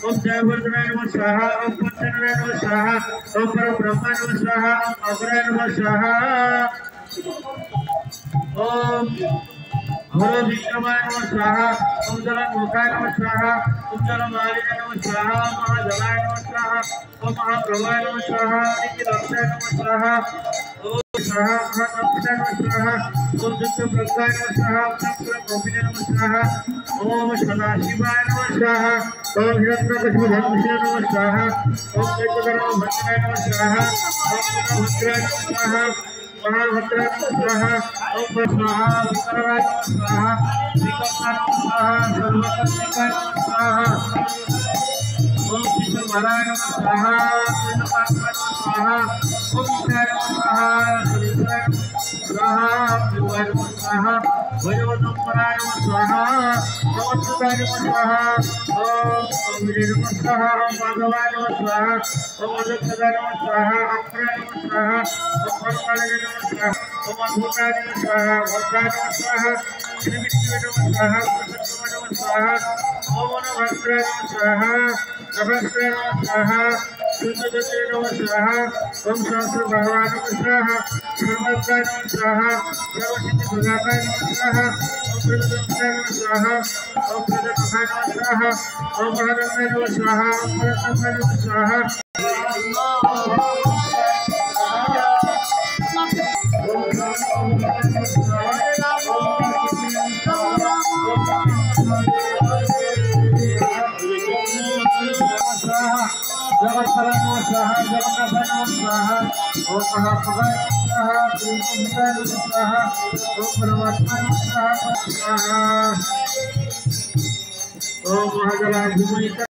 ओम जयवर्धनाय नमः स्वाहा ओम पंचनाय नमः स्वाहा ओम परब्रह्माय नमः स्वाहा ओम अग्राय नमः स्वाहा ओम हरो विक्रमाय नमः स्वाहा ओम जलमुखाय नमः स्वाहा ओम जलमालिनाय नमः स्वाहा ओम महाजलाय नमः स्वाहा ओम महाप्रभाय नमः स्वाहा निखिलक्षाय नमः स्वाहा ओम स्वाहा महातपसाय नमः स्वाहा ओम दुष्टप्रज्ञाय नमः स्वाहा ओम शंकरगोपिने नमः स्वाहा ओम सदाशिवाय नमः स्वाहा ओम हिरण्यकशिपुधर्मशिवे नमः स्वाहा ओम चैतन्यभद्राय नमः स्वाहा ओम भद्राय नमः स्वाहा महाभद्राय नमः स्वाहा ओम स्वाहा विकराय नमः स्वाहा विकर्ताय नमः स्वाहा सर्वकर्तिकाय नमः स्वाहा ओम शीतलभराय नमः स्वाहा कृष्णपात्राय नमः स्वाहा ओम ईशाय नमः स्वाहा सवित्राय नमः स्वाहा देवाय नमः स्वाहा भैरवतंपराय नमः स्वाहा नमस्कृताय नमः स्वाहा ओम अम्बिरे नमः स्वाहा ओम माधवाय नमः स्वाहा ओम अदक्षदाय नमः स्वाहा अक्षराय नमः स्वाहा ओम भरताय नमः स्वाहा ओम अद्भुताय नमः स्वाहा भद्राय नमः स्वाहा श्रीविष्णुवे नमः स्वाहा प्रसन्नाय नमः स्वाहा ओम नमस्काराय नमः स्वाहा नमस्काराय नमः स्वाहा शुद्धदत्ते नमः स्वाहा ओम सहस्रभावाय नमः स्वाहा सर्वज्ञाय नमः स्वाहा सर्वसिद्धिप्रदाताय नमः स्वाहा ओम प्रजनकाय नमः स्वाहा ओम प्रजनकाय नमः स्वाहा ओम महारत्नाय नमः स्वाहा ओम परतंकाय नमः स्वाहा जगत्पराय नमः स्वाहा जगन्नाथाय नमः स्वाहा ओम महाप्रभाय नमः स्वाहा श्रीकृष्णाय नमः स्वाहा ओम परमात्माय नमः स्वाहा ओम महाजलाय भूमिका